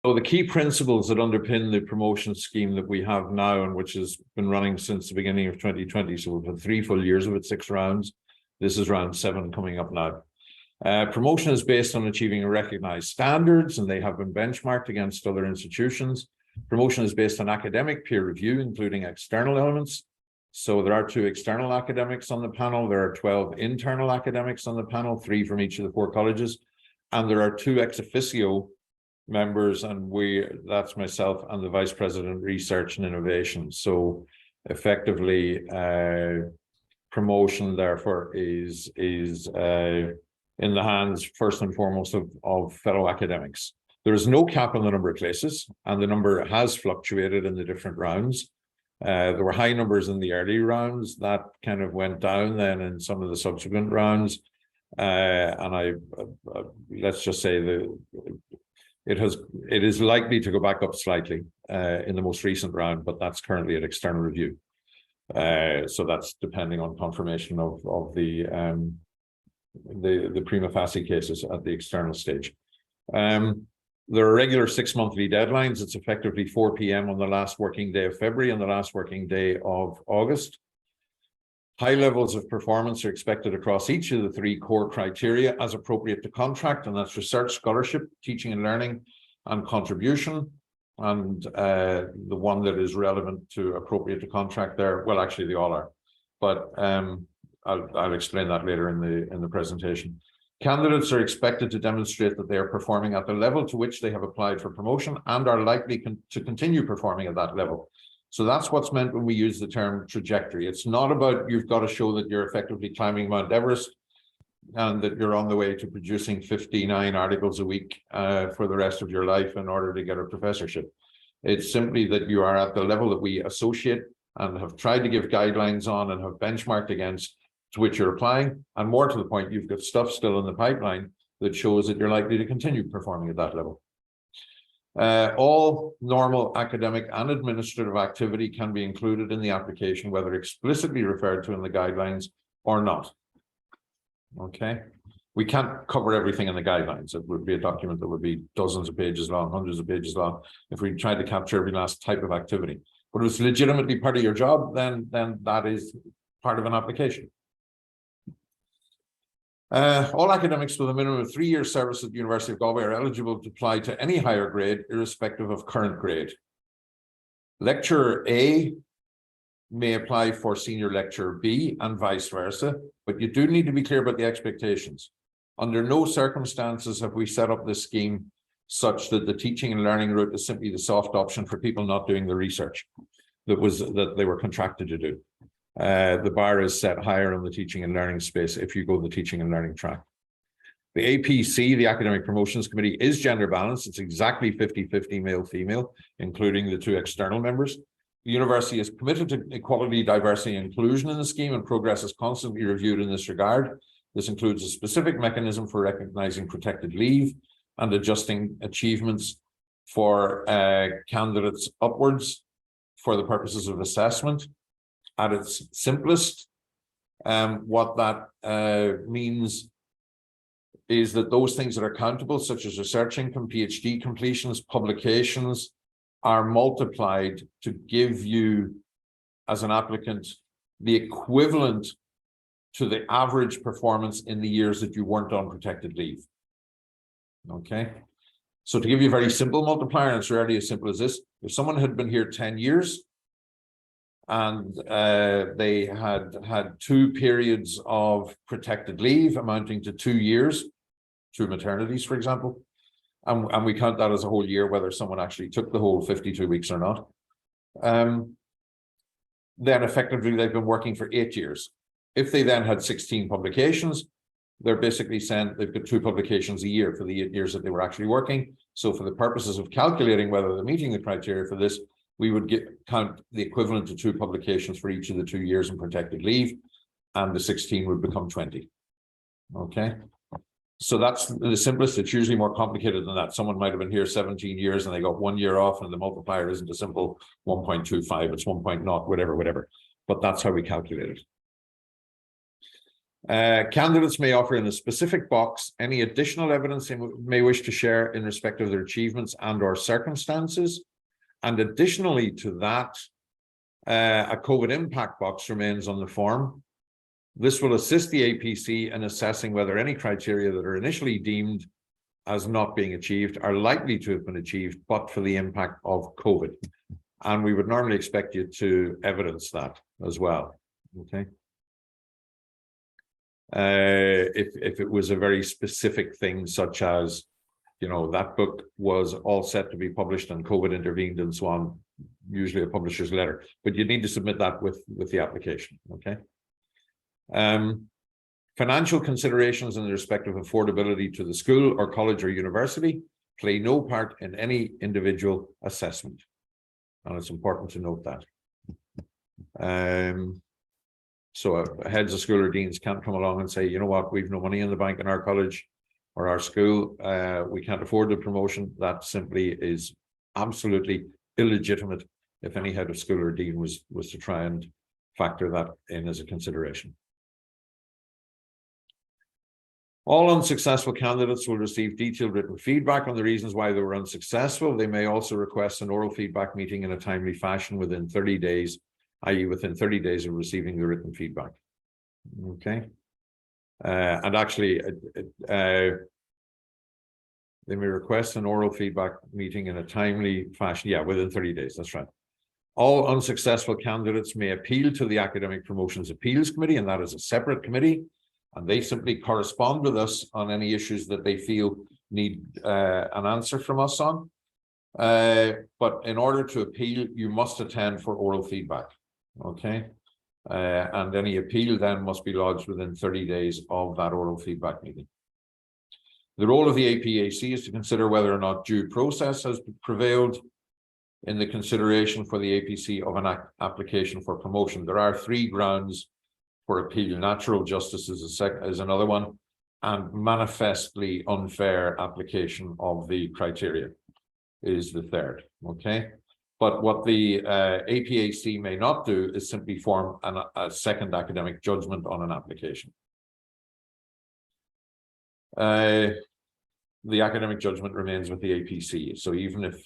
So the key principles that underpin the promotion scheme that we have now, and which has been running since the beginning of 2020, so we've had 3 full years of it, 6 rounds. This is round 7 coming up now. Promotion is based on achieving recognized standards, and they have been benchmarked against other institutions. Promotion is based on academic peer review, including external elements. So there are 2 external academics on the panel. There are 12 internal academics on the panel, 3 from each of the 4 colleges. And there are 2 ex officio members, and that's myself and the Vice President, Research and Innovation. So effectively, promotion, therefore, is in the hands, first and foremost, of fellow academics. There is no cap on the number of places, and the number has fluctuated in the different rounds. There were high numbers in the early rounds that kind of went down then in some of the subsequent rounds. And let's just say it is likely to go back up slightly in the most recent round, but that's currently at external review. So that's depending on confirmation of the prima facie cases at the external stage. There are regular 6 monthly deadlines. It's effectively 4 p.m. on the last working day of February and the last working day of August. High levels of performance are expected across each of the 3 core criteria as appropriate to contract, and that's research, scholarship, teaching and learning, and contribution. And the one that is relevant to appropriate to contract there, well, actually they all are, but I'll explain that later in the presentation. Candidates are expected to demonstrate that they are performing at the level to which they have applied for promotion and are likely to continue performing at that level. So that's what's meant when we use the term trajectory. It's not about you've got to show that you're effectively climbing Mount Everest and that you're on the way to producing 59 articles a week for the rest of your life in order to get a professorship. It's simply that you are at the level that we associate and have tried to give guidelines on and have benchmarked against, to which you're applying. And more to the point, you've got stuff still in the pipeline that shows that you're likely to continue performing at that level. All normal academic and administrative activity can be included in the application, whether explicitly referred to in the guidelines or not. Okay. We can't cover everything in the guidelines. It would be a document that would be dozens of pages long, hundreds of pages long, if we tried to capture every last type of activity. But if it's legitimately part of your job, then that is part of an application. All academics with a minimum of 3 years service at the University of Galway are eligible to apply to any higher grade, irrespective of current grade. Lecturer A may apply for senior lecturer B and vice versa, but you do need to be clear about the expectations. Under no circumstances have we set up this scheme such that the teaching and learning route is simply the soft option for people not doing the research that they were contracted to do. The bar is set higher on the teaching and learning space if you go the teaching and learning track. The APC, the Academic Promotions Committee, is gender balanced. It's exactly 50-50 male-female, including the 2 external members. The university is committed to equality, diversity, and inclusion in the scheme, and progress is constantly reviewed in this regard. This includes a specific mechanism for recognizing protected leave and adjusting achievements for candidates upwards for the purposes of assessment. At its simplest, what that means is that those things that are countable, such as research income, PhD completions, publications, are multiplied to give you, as an applicant, the equivalent to the average performance in the years that you weren't on protected leave. Okay. So to give you a very simple multiplier, and it's rarely as simple as this, if someone had been here 10 years, and they had 2 periods of protected leave amounting to 2 years, 2 maternities, for example, and we count that as a whole year, whether someone actually took the whole 52 weeks or not, then effectively they've been working for 8 years. If they then had 16 publications, they're basically saying they've got 2 publications a year for the 8 years that they were actually working. So for the purposes of calculating whether they're meeting the criteria for this, we would count the equivalent to 2 publications for each of the 2 years in protected leave, and the 16 would become 20. Okay. So that's the simplest. It's usually more complicated than that. Someone might have been here 17 years and they got 1 year off, and the multiplier isn't a simple 1.25, it's 1.0, whatever. But that's how we calculate it. Candidates may offer in a specific box any additional evidence they may wish to share in respect of their achievements and or circumstances. And additionally to that, a COVID impact box remains on the form. This will assist the APC in assessing whether any criteria that are initially deemed as not being achieved are likely to have been achieved, but for the impact of COVID. And we would normally expect you to evidence that as well, okay? If it was a very specific thing, such as, you know, that book was all set to be published and COVID intervened and so on, usually a publisher's letter, but you need to submit that with the application, okay? Financial considerations in respect of affordability to the school or college or university play no part in any individual assessment. And it's important to note that. So heads of school or deans can't come along and say, you know what, we've no money in the bank in our college or our school, we can't afford the promotion. That simply is absolutely illegitimate if any head of school or dean was to try and factor that in as a consideration. All unsuccessful candidates will receive detailed written feedback on the reasons why they were unsuccessful. They may also request an oral feedback meeting in a timely fashion within 30 days, i.e. within 30 days of receiving the written feedback. Okay. And actually, they may request an oral feedback meeting in a timely fashion. Yeah, within 30 days, that's right. All unsuccessful candidates may appeal to the Academic Promotions Appeals Committee, and that is a separate committee. And they simply correspond with us on any issues that they feel need an answer from us on. But in order to appeal, you must attend for oral feedback, okay? And any appeal then must be lodged within 30 days of that oral feedback meeting. The role of the APAC is to consider whether or not due process has prevailed in the consideration for the APC of an application for promotion. There are 3 grounds for appeal. Natural justice is another one, and manifestly unfair application of the criteria is the third, okay? But what the APAC may not do is simply form a second academic judgment on an application. The academic judgment remains with the APC. So even if,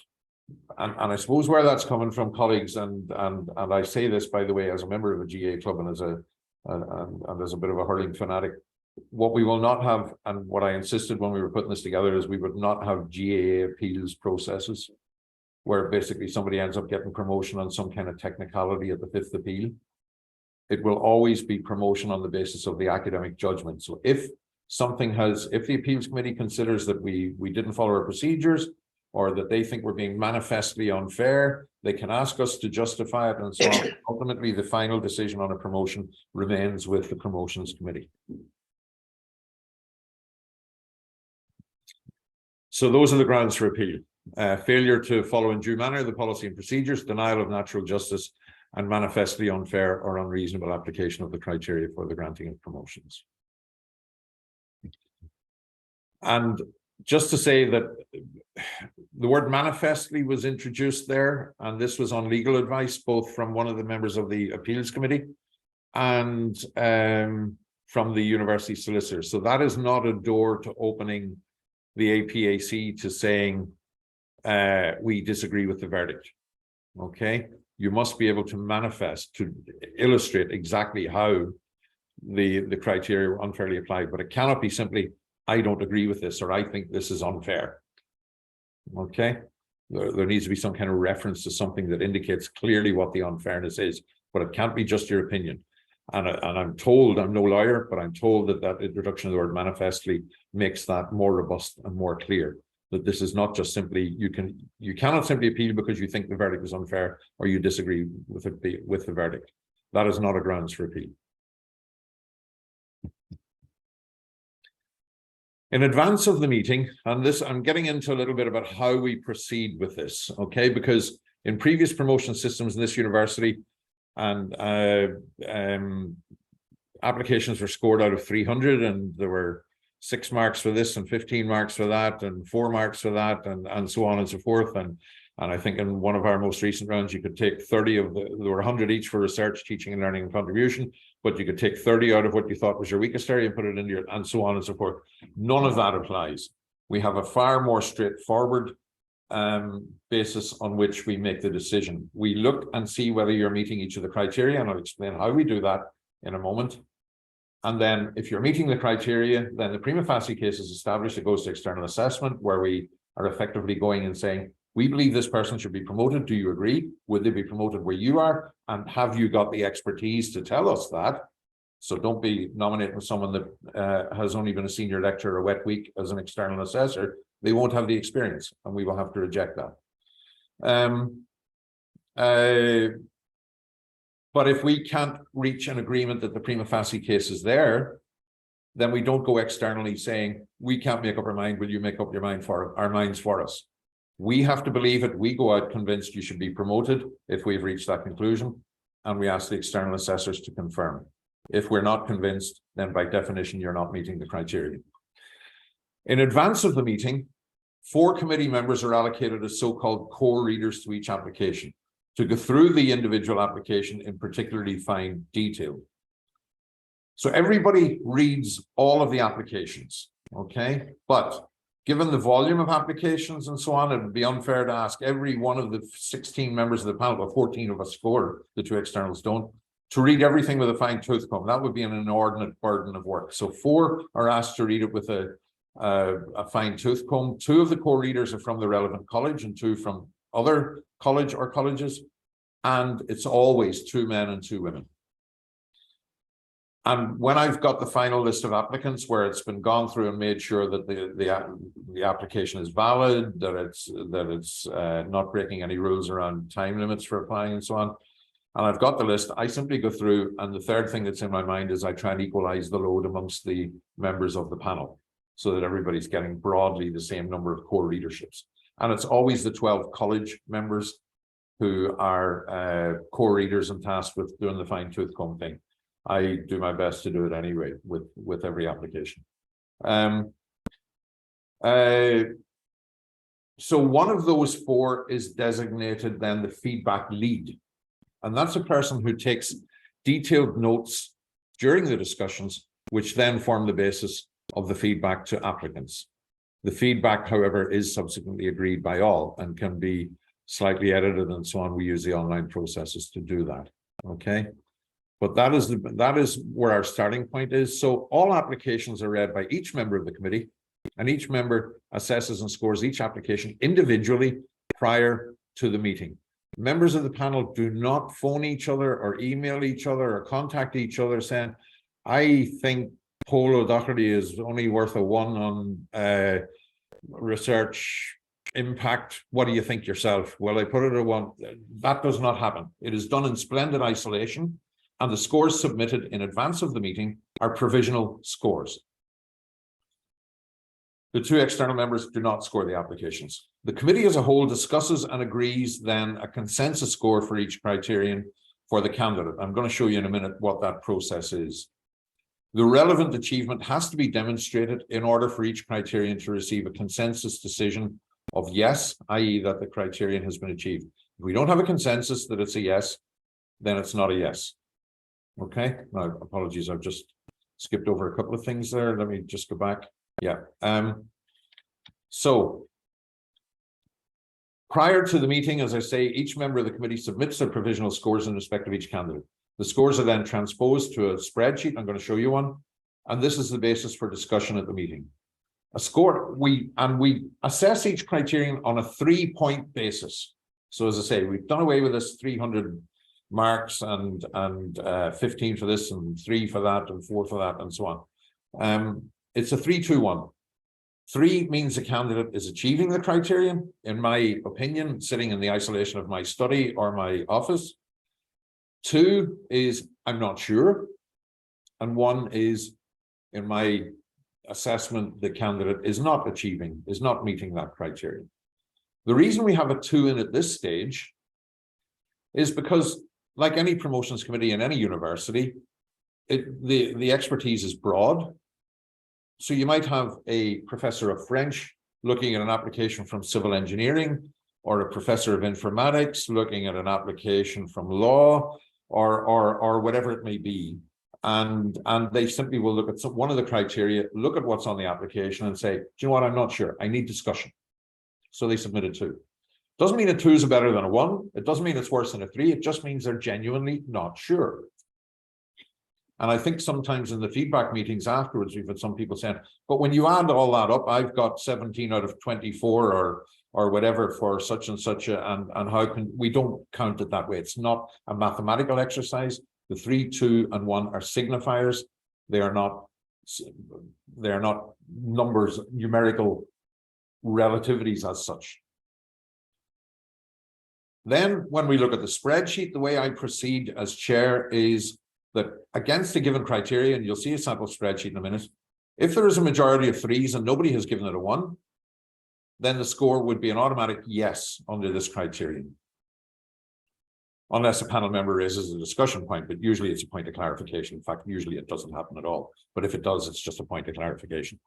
and I suppose where that's coming from, colleagues, and I say this, by the way, as a member of a GA club and as a bit of a hurling fanatic, what we will not have, and what I insisted when we were putting this together, is we would not have GAA appeals processes where basically somebody ends up getting promotion on some kind of technicality at the 5th appeal. It will always be promotion on the basis of the academic judgment. So if the appeals committee considers that we didn't follow our procedures, or that they think we're being manifestly unfair, they can ask us to justify it and so on. Ultimately, the final decision on a promotion remains with the promotions committee. So those are the grounds for appeal. Failure to follow in due manner the policy and procedures, denial of natural justice, and manifestly unfair or unreasonable application of the criteria for the granting of promotions. And just to say that the word manifestly was introduced there, and this was on legal advice, both from one of the members of the appeals committee and from the university solicitor. So that is not a door to opening the APAC to saying, we disagree with the verdict, okay? You must be able to manifest, to illustrate exactly how the criteria were unfairly applied, but it cannot be simply, I don't agree with this, or I think this is unfair, okay? There needs to be some kind of reference to something that indicates clearly what the unfairness is, but it can't be just your opinion. And I'm told, I'm no lawyer, but I'm told that introduction of the word manifestly makes that more robust and more clear, that this is not just simply, you cannot simply appeal because you think the verdict is unfair or you disagree with the verdict. That is not a grounds for appeal. In advance of the meeting, and this, I'm getting into a little bit about how we proceed with this, okay? Because in previous promotion systems in this university, and applications were scored out of 300, and there were 6 marks for this and 15 marks for that and 4 marks for that and so on and so forth. And I think in one of our most recent rounds, you could take 30 of there were 100 each for research, teaching and learning and contribution, but you could take 30 out of what you thought was your weakest area and put it into your, and so on and so forth. None of that applies. We have a far more straightforward basis on which we make the decision. We look and see whether you're meeting each of the criteria, and I'll explain how we do that in a moment. And then if you're meeting the criteria, then the prima facie case is established. It goes to external assessment, where we are effectively going and saying, we believe this person should be promoted. Do you agree? Would they be promoted where you are? And have you got the expertise to tell us that? So don't be nominating someone that has only been a senior lecturer a wet week as an external assessor. They won't have the experience, and we will have to reject that. But if we can't reach an agreement that the prima facie case is there, then we don't go externally saying, we can't make up our mind, will you make up your mind for our minds for us? We have to believe it. We go out convinced you should be promoted if we've reached that conclusion, and we ask the external assessors to confirm. If we're not convinced, then by definition, you're not meeting the criteria. In advance of the meeting, 4 committee members are allocated as so-called core readers to each application, to go through the individual application in particularly fine detail. So everybody reads all of the applications, okay? But given the volume of applications and so on, it would be unfair to ask every one of the 16 members of the panel, but 14 of us score, the 2 externals don't, to read everything with a fine tooth comb. That would be an inordinate burden of work. So 4 are asked to read it with a fine tooth comb. 2 of the core readers are from the relevant college and 2 from other college or colleges, and it's always 2 men and 2 women. And when I've got the final list of applicants where it's been gone through and made sure that the application is valid, that it's not breaking any rules around time limits for applying and so on, and I've got the list, I simply go through, and the third thing that's in my mind is I try and equalize the load amongst the members of the panel so that everybody's getting broadly the same number of core readerships. And it's always the 12 college members who are core readers and tasked with doing the fine tooth comb thing. I do my best to do it anyway with every application. So one of those 4 is designated then the feedback lead. And that's a person who takes detailed notes during the discussions, which then form the basis of the feedback to applicants. The feedback, however, is subsequently agreed by all and can be slightly edited and so on. We use the online processes to do that. Okay. But that is where our starting point is. So all applications are read by each member of the committee, and each member assesses and scores each application individually prior to the meeting. Members of the panel do not phone each other or email each other or contact each other saying, I think Paul O'Doherty is only worth a 1 on research impact. What do you think yourself? Well, I put it at 1. That does not happen. It is done in splendid isolation, and the scores submitted in advance of the meeting are provisional scores. The 2 external members do not score the applications. The committee as a whole discusses and agrees then a consensus score for each criterion for the candidate. I'm going to show you in a minute what that process is. The relevant achievement has to be demonstrated in order for each criterion to receive a consensus decision of yes, i.e. that the criterion has been achieved. If we don't have a consensus that it's a yes, then it's not a yes. Okay, now apologies, I've just skipped over a couple of things there. Let me just go back. Yeah. So prior to the meeting, as I say, each member of the committee submits their provisional scores in respect of each candidate. The scores are then transposed to a spreadsheet. I'm going to show you one. And this is the basis for discussion at the meeting. A score, we assess each criterion on a 3-point basis. So as I say, we've done away with this 300 marks and 15 for this and 3 for that and 4 for that and so on. It's a 3-2-1. 3 means the candidate is achieving the criterion, in my opinion, sitting in the isolation of my study or my office. 2 is I'm not sure. And 1 is, in my assessment, the candidate is not meeting that criterion. The reason we have a 2 in at this stage is because, like any promotions committee in any university, the expertise is broad. So you might have a professor of French looking at an application from civil engineering, or a professor of informatics looking at an application from law, or whatever it may be. And they simply will look at one of the criteria, look at what's on the application and say, do you know what, I'm not sure, I need discussion. So they submit a 2. Doesn't mean a 2 is better than a 1. It doesn't mean it's worse than a 3. It just means they're genuinely not sure. And I think sometimes in the feedback meetings afterwards, we've had some people saying, but when you add all that up, I've got 17 out of 24 or whatever for such and such, and how can we don't count it that way. It's not a mathematical exercise. The 3, 2, and 1 are signifiers. They are not numbers, numerical relativities as such. Then when we look at the spreadsheet, the way I proceed as chair is that against a given criteria, and you'll see a sample spreadsheet in a minute, if there is a majority of 3s and nobody has given it a 1, then the score would be an automatic yes under this criterion. Unless a panel member raises a discussion point, but usually it's a point of clarification. In fact, usually it doesn't happen at all. But if it does, it's just a point of clarification.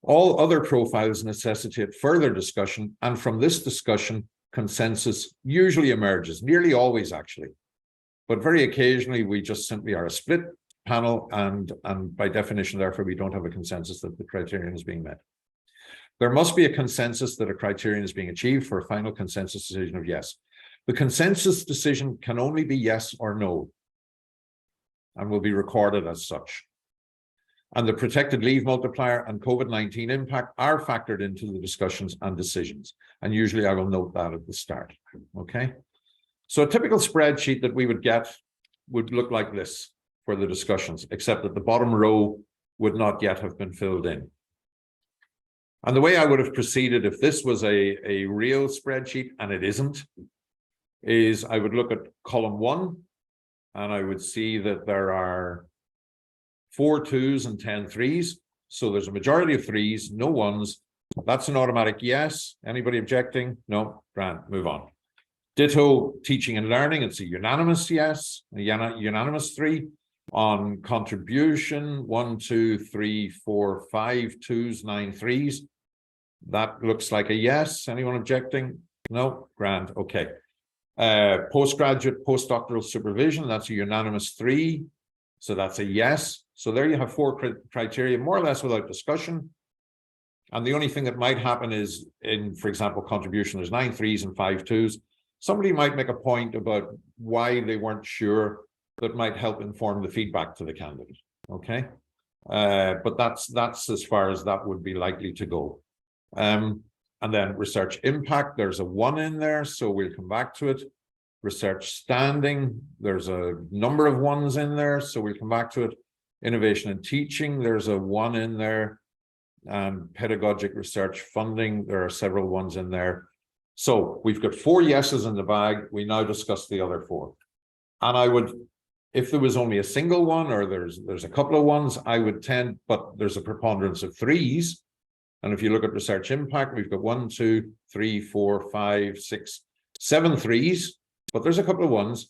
All other profiles necessitate further discussion, and from this discussion, consensus usually emerges, nearly always actually. But very occasionally, we just simply are a split panel, and by definition, therefore, we don't have a consensus that the criterion is being met. There must be a consensus that a criterion is being achieved for a final consensus decision of yes. The consensus decision can only be yes or no, and will be recorded as such. And the protected leave multiplier and COVID-19 impact are factored into the discussions and decisions. And usually I will note that at the start, okay? So a typical spreadsheet that we would get would look like this for the discussions, except that the bottom row would not yet have been filled in. And the way I would have proceeded if this was a real spreadsheet, and it isn't, is I would look at column 1, and I would see that there are 4 2s and 10 3s. So there's a majority of 3s, no 1s. That's an automatic yes. Anybody objecting? No, grand, move on. Ditto teaching and learning, it's a unanimous yes, a unanimous 3. On contribution, 1 2 3 4 5 2s, 9 3s. That looks like a yes. Anyone objecting? No, grand, okay. Postgraduate, postdoctoral supervision, that's a unanimous 3. So that's a yes. So there you have 4 criteria, more or less without discussion. And the only thing that might happen is in, for example, contribution, there's 9 3s and 5 2s. Somebody might make a point about why they weren't sure that might help inform the feedback to the candidate, okay? But that's as far as that would be likely to go. And then research impact, there's a 1 in there, so we'll come back to it. Research standing, there's a number of 1s in there, so we'll come back to it. Innovation and teaching, there's a 1 in there. And pedagogic research funding, there are several 1s in there. So we've got 4 yeses in the bag. We now discuss the other 4. And I would, if there was only a single 1 or there's a couple of 1s, I would tend, but there's a preponderance of 3s. And if you look at research impact, we've got 1 2 3 4 5 6 7 3s, but there's a couple of 1s.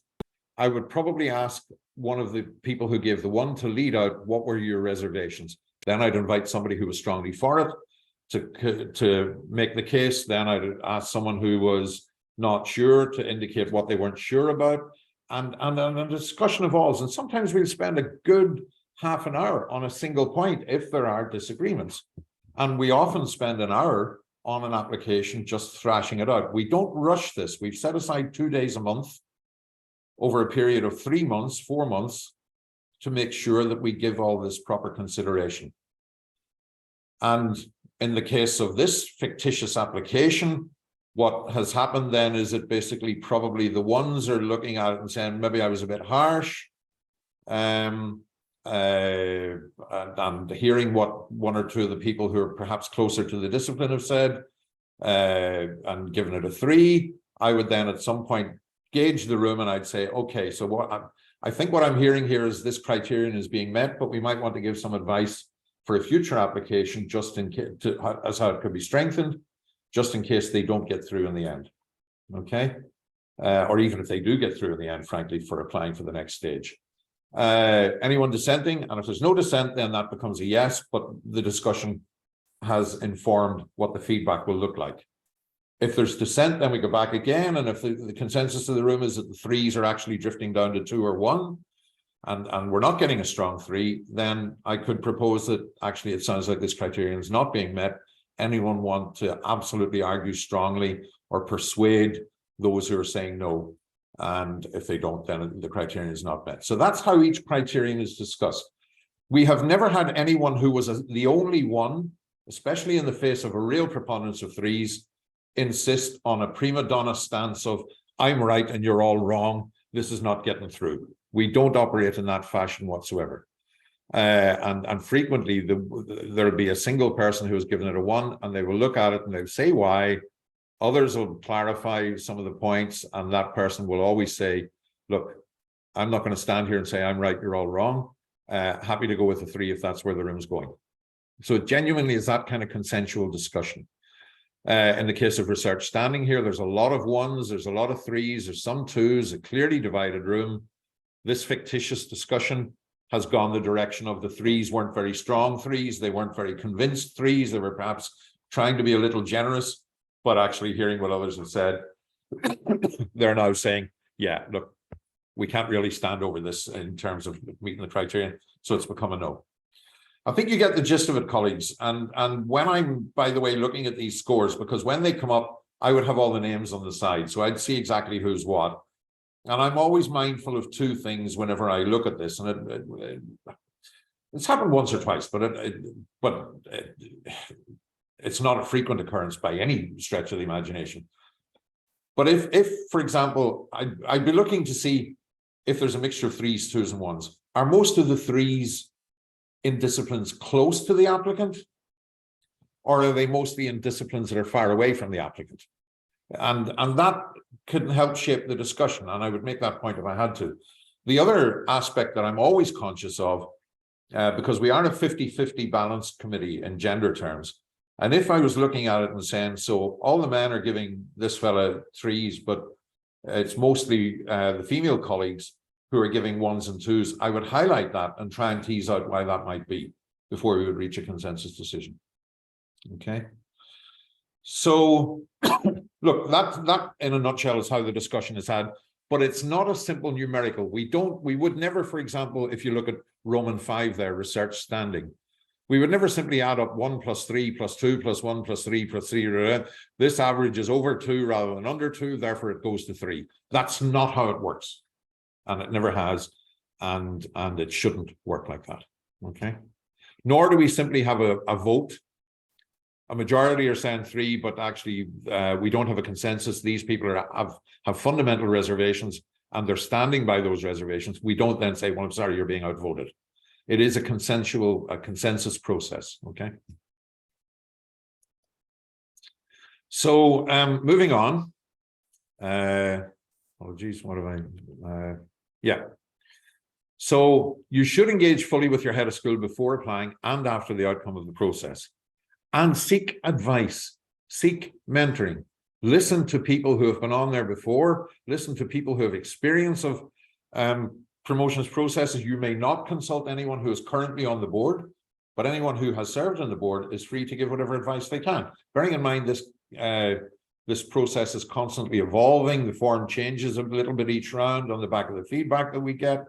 I would probably ask one of the people who gave the 1 to lead out, what were your reservations? Then I'd invite somebody who was strongly for it to make the case. Then I'd ask someone who was not sure to indicate what they weren't sure about. And the discussion evolves. And sometimes we'll spend a good half an hour on a single point if there are disagreements. And we often spend an hour on an application just thrashing it out. We don't rush this. We've set aside 2 days a month over a period of 3 months, 4 months, to make sure that we give all this proper consideration. And in the case of this fictitious application, what has happened then is that basically probably the 1s are looking at it and saying, maybe I was a bit harsh. And hearing what 1 or 2 of the people who are perhaps closer to the discipline have said, and given it a 3, I would then at some point gauge the room and I'd say, okay, so I think what I'm hearing here is this criterion is being met, but we might want to give some advice for a future application just in case, as how it could be strengthened, just in case they don't get through in the end, okay? Or even if they do get through in the end, frankly, for applying for the next stage. Anyone dissenting? And if there's no dissent, then that becomes a yes, but the discussion has informed what the feedback will look like. If there's dissent, then we go back again. And if the consensus of the room is that the 3s are actually drifting down to 2 or 1, and we're not getting a strong 3, then I could propose that actually it sounds like this criterion is not being met. Anyone want to absolutely argue strongly or persuade those who are saying no? And if they don't, then the criterion is not met. So that's how each criterion is discussed. We have never had anyone who was the only one, especially in the face of a real preponderance of 3s, insist on a prima donna stance of, I'm right and you're all wrong, this is not getting through. We don't operate in that fashion whatsoever. And frequently there'll be a single person who has given it a 1, and they will look at it and they'll say why. Others will clarify some of the points, and that person will always say, look, I'm not going to stand here and say I'm right, you're all wrong. Happy to go with a 3 if that's where the room's going. So it genuinely is that kind of consensual discussion. In the case of research standing here, there's a lot of 1s, there's a lot of 3s, there's some 2s, a clearly divided room. This fictitious discussion has gone the direction of the 3s weren't very strong 3s, they weren't very convinced 3s, they were perhaps trying to be a little generous, but actually hearing what others have said, they're now saying, yeah, look, we can't really stand over this in terms of meeting the criterion, so it's become a no. I think you get the gist of it, colleagues. And when I'm, by the way, looking at these scores, because when they come up, I would have all the names on the side, so I'd see exactly who's what. And I'm always mindful of 2 things whenever I look at this, and it's happened once or twice, but it's not a frequent occurrence by any stretch of the imagination. But if for example, I'd be looking to see if there's a mixture of 3s, 2s, and 1s. Are most of the 3s in disciplines close to the applicant, or are they mostly in disciplines that are far away from the applicant? And that can help shape the discussion, and I would make that point if I had to. The other aspect that I'm always conscious of, because we are a 50-50 balanced committee in gender terms, and if I was looking at it and saying, so all the men are giving this fella 3s, but it's mostly the female colleagues who are giving 1s and 2s, I would highlight that and try and tease out why that might be before we would reach a consensus decision. Okay. So look, that in a nutshell is how the discussion is had, but it's not a simple numerical. We would never, for example, if you look at Roman 5 there, research standing, we would never simply add up 1 + 3 + 2 + 1 + 3 + 3. This average is over 2 rather than under 2, therefore it goes to 3. That's not how it works. And it never has, and it shouldn't work like that. Okay. Nor do we simply have a vote. A majority are saying 3, but actually we don't have a consensus. These people have fundamental reservations, and they're standing by those reservations. We don't then say, well, I'm sorry, you're being outvoted. It is a consensus process. Okay. So moving on. Oh geez, what have I? Yeah. So you should engage fully with your head of school before applying and after the outcome of the process, and seek advice, seek mentoring, listen to people who have been on there before, listen to people who have experience of promotions processes. You may not consult anyone who is currently on the board, but anyone who has served on the board is free to give whatever advice they can. Bearing in mind this process is constantly evolving. The form changes a little bit each round on the back of the feedback that we get,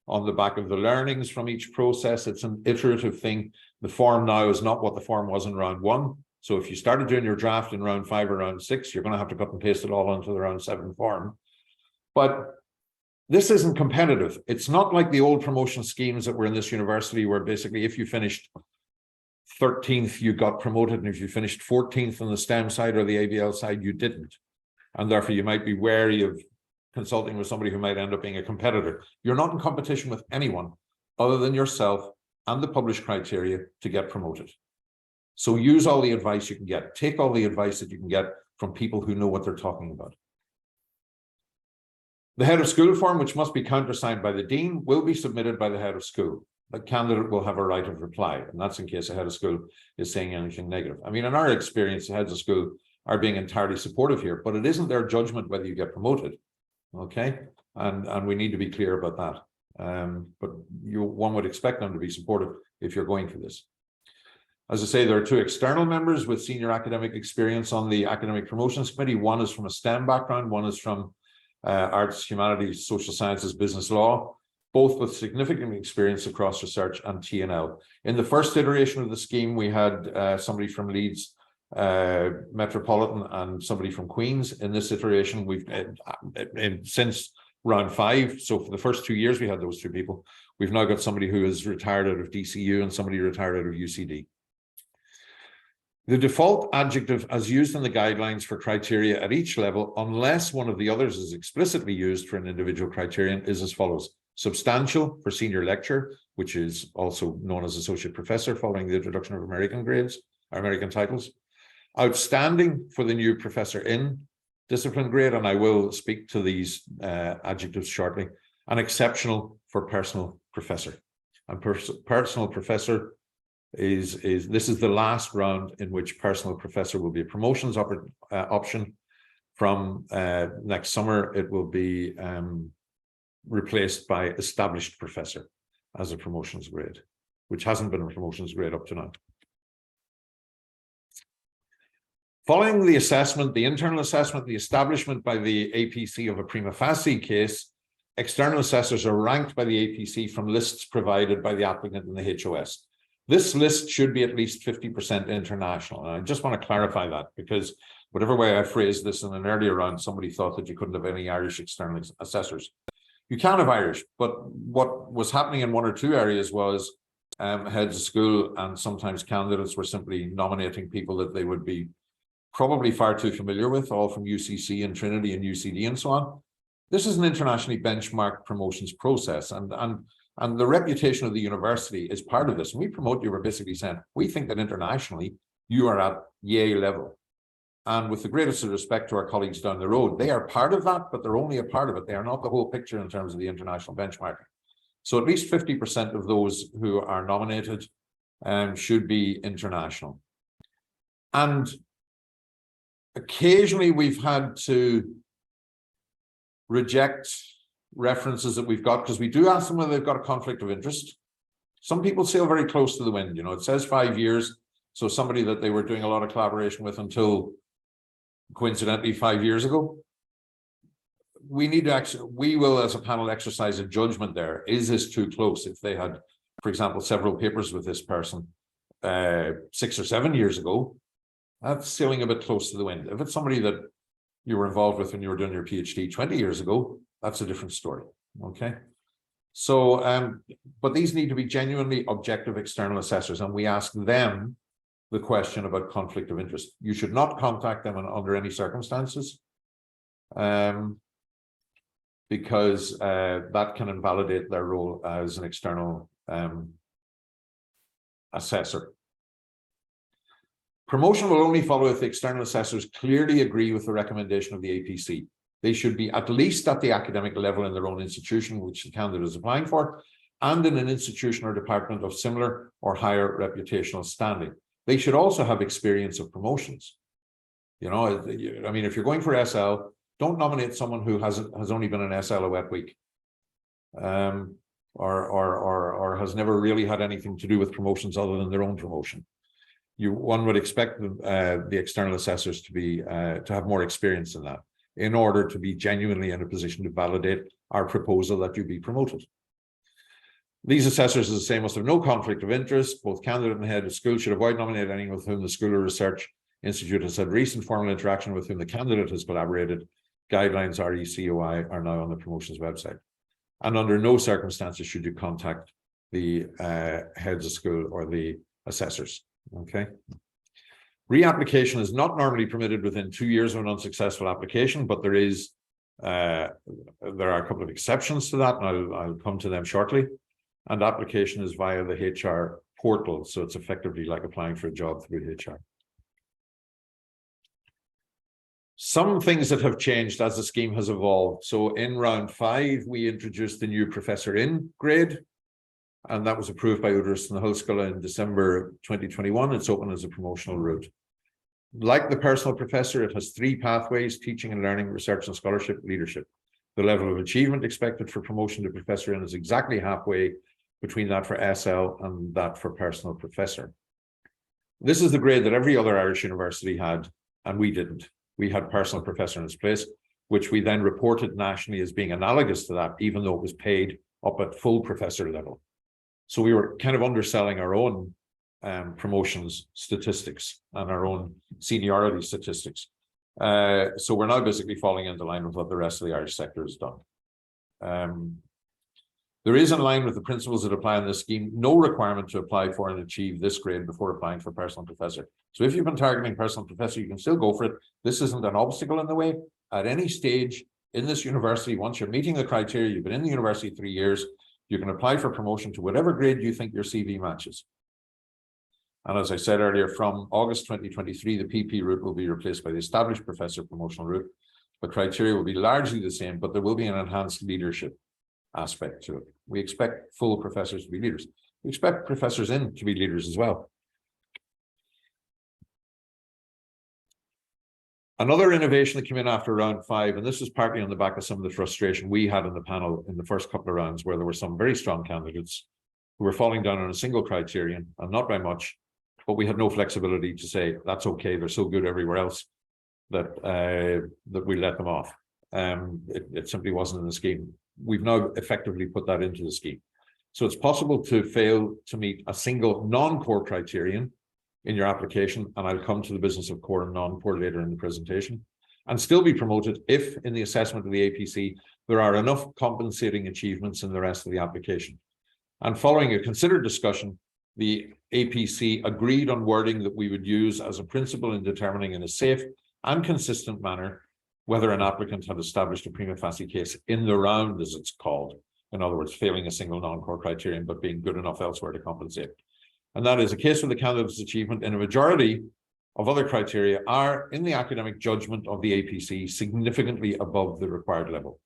on the back of the learnings from each process. It's an iterative thing. The form now is not what the form was in round 1. So if you started doing your draft in round 5 or round 6, you're going to have to cut and paste it all onto the round 7 form. But this isn't competitive. It's not like the old promotion schemes that were in this university, where basically if you finished 13th, you got promoted, and if you finished 14th on the STEM side or the ABL side, you didn't. And therefore you might be wary of consulting with somebody who might end up being a competitor. You're not in competition with anyone other than yourself and the published criteria to get promoted. So use all the advice you can get. Take all the advice that you can get from people who know what they're talking about. The head of school form, which must be countersigned by the dean, will be submitted by the head of school. The candidate will have a right of reply, and that's in case the head of school is saying anything negative. I mean, in our experience, the heads of school are being entirely supportive here, but it isn't their judgment whether you get promoted. Okay, and we need to be clear about that. But one would expect them to be supportive if you're going for this. As I say, there are two external members with senior academic experience on the Academic Promotions Committee. One is from a STEM background, one is from arts, humanities, social sciences, business law, both with significant experience across research and T&L. In the first iteration of the scheme, we had somebody from Leeds Metropolitan and somebody from Queen's. In this iteration, we've since round 5, so for the first 2 years we had those two people. We've now got somebody who is retired out of DCU and somebody retired out of UCD. The default adjective as used in the guidelines for criteria at each level, unless one of the others is explicitly used for an individual criterion, is as follows: substantial for senior lecturer, which is also known as associate professor following the introduction of American grades or American titles; outstanding for the new professor in discipline grade, and I will speak to these adjectives shortly; and exceptional for personal professor. And personal professor is this is the last round in which personal professor will be a promotions option. From next summer, it will be replaced by established professor as a promotions grade, which hasn't been a promotions grade up to now. Following the assessment, the internal assessment, the establishment by the APC of a prima facie case, external assessors are ranked by the APC from lists provided by the applicant in the HOS. This list should be at least 50% international. And I just want to clarify that, because whatever way I phrased this in an earlier round, somebody thought that you couldn't have any Irish external assessors. You can have Irish, but what was happening in 1 or 2 areas was heads of school and sometimes candidates were simply nominating people that they would be probably far too familiar with, all from UCC and Trinity and UCD and so on. This is an internationally benchmarked promotions process, and the reputation of the university is part of this. When we promote you, we're basically saying, we think that internationally you are at Yale level. And with the greatest respect to our colleagues down the road, they are part of that, but they're only a part of it. They are not the whole picture in terms of the international benchmarking. So at least 50% of those who are nominated should be international. And occasionally we've had to reject references that we've got because we do ask them whether they've got a conflict of interest. Some people sail very close to the wind. You know, it says 5 years. So somebody that they were doing a lot of collaboration with until coincidentally 5 years ago. We need to actually, we will as a panel exercise a judgment there. Is this too close? If they had, for example, several papers with this person 6 or 7 years ago, that's sailing a bit close to the wind. If it's somebody that you were involved with when you were doing your PhD 20 years ago, that's a different story. Okay. So, but these need to be genuinely objective external assessors, and we ask them the question about conflict of interest. You should not contact them under any circumstances, because that can invalidate their role as an external assessor. Promotion will only follow if the external assessors clearly agree with the recommendation of the APC. They should be at least at the academic level in their own institution, which the candidate is applying for, and in an institution or department of similar or higher reputational standing. They should also have experience of promotions. You know, I mean, if you're going for SL, don't nominate someone who has only been an SL a wet week, or has never really had anything to do with promotions other than their own promotion. One would expect the external assessors to be to have more experience in that, in order to be genuinely in a position to validate our proposal that you be promoted. These assessors, as I say, must have no conflict of interest. Both candidate and head of school should avoid nominating anyone with whom the school or research institute has had recent formal interaction with whom the candidate has collaborated. Guidelines RECOI are now on the promotions website. And under no circumstances should you contact the heads of school or the assessors. Okay. Reapplication is not normally permitted within 2 years of an unsuccessful application, but there are a couple of exceptions to that, and I'll come to them shortly. And application is via the HR portal, so it's effectively like applying for a job through HR. Some things that have changed as the scheme has evolved. So in round 5, we introduced the new professor in grade, and that was approved by Udrus and Hulskula in December 2021. It's open as a promotional route. Like the personal professor, it has 3 pathways: teaching and learning, research and scholarship, leadership. The level of achievement expected for promotion to professor is exactly halfway between that for SL and that for personal professor. This is the grade that every other Irish university had, and we didn't. We had personal professor in its place, which we then reported nationally as being analogous to that, even though it was paid up at full professor level. So we were kind of underselling our own promotions statistics and our own seniority statistics. So we're now basically falling into line with what the rest of the Irish sector has done. There is, in line with the principles that apply in this scheme, no requirement to apply for and achieve this grade before applying for personal professor. So if you've been targeting personal professor, you can still go for it. This isn't an obstacle in the way. At any stage in this university, once you're meeting the criteria, you've been in the university 3 years, you can apply for promotion to whatever grade you think your CV matches. And as I said earlier, from August 2023, the PP route will be replaced by the established professor promotional route. The criteria will be largely the same, but there will be an enhanced leadership aspect to it. We expect full professors to be leaders. We expect professors in to be leaders as well. Another innovation that came in after round 5, and this was partly on the back of some of the frustration we had in the panel in the first couple of rounds, where there were some very strong candidates who were falling down on a single criterion, and not by much, but we had no flexibility to say, that's okay, they're so good everywhere else that, that we let them off. It simply wasn't in the scheme. We've now effectively put that into the scheme. So it's possible to fail to meet a single non-core criterion in your application, and I'll come to the business of core and non-core later in the presentation, and still be promoted if in the assessment of the APC there are enough compensating achievements in the rest of the application. And following a considered discussion, the APC agreed on wording that we would use as a principle in determining in a safe and consistent manner whether an applicant had established a prima facie case in the round, as it's called. In other words, failing a single non-core criterion, but being good enough elsewhere to compensate. And that is a case where the candidate's achievement in a majority of other criteria are, in the academic judgment of the APC, significantly above the required level.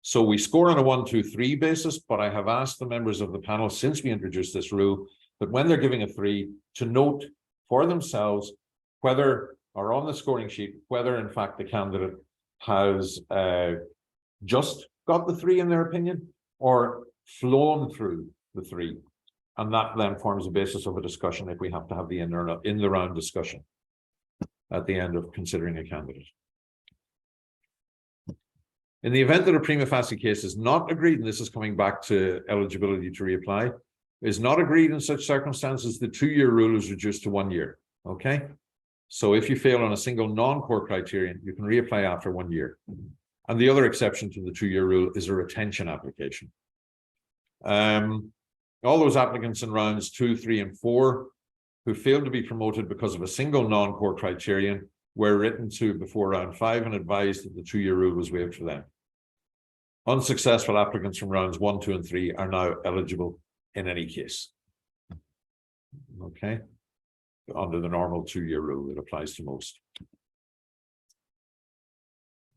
So we score on a 1, 2, 3 basis, but I have asked the members of the panel since we introduced this rule that when they're giving a 3, to note for themselves whether, or on the scoring sheet, whether in fact the candidate has just got the 3 in their opinion, or flown through the 3. And that then forms the basis of a discussion if we have to have the in the round discussion at the end of considering a candidate. In the event that a prima facie case is not agreed, and this is coming back to eligibility to reapply, is not agreed in such circumstances, the 2-year rule is reduced to 1 year. Okay? So if you fail on a single non-core criterion, you can reapply after 1 year. And the other exception to the 2-year rule is a retention application. All those applicants in rounds 2, 3, and 4 who failed to be promoted because of a single non-core criterion were written to before round 5 and advised that the 2-year rule was waived for them. Unsuccessful applicants from rounds 1, 2, and 3 are now eligible in any case. Okay, under the normal 2-year rule that applies to most.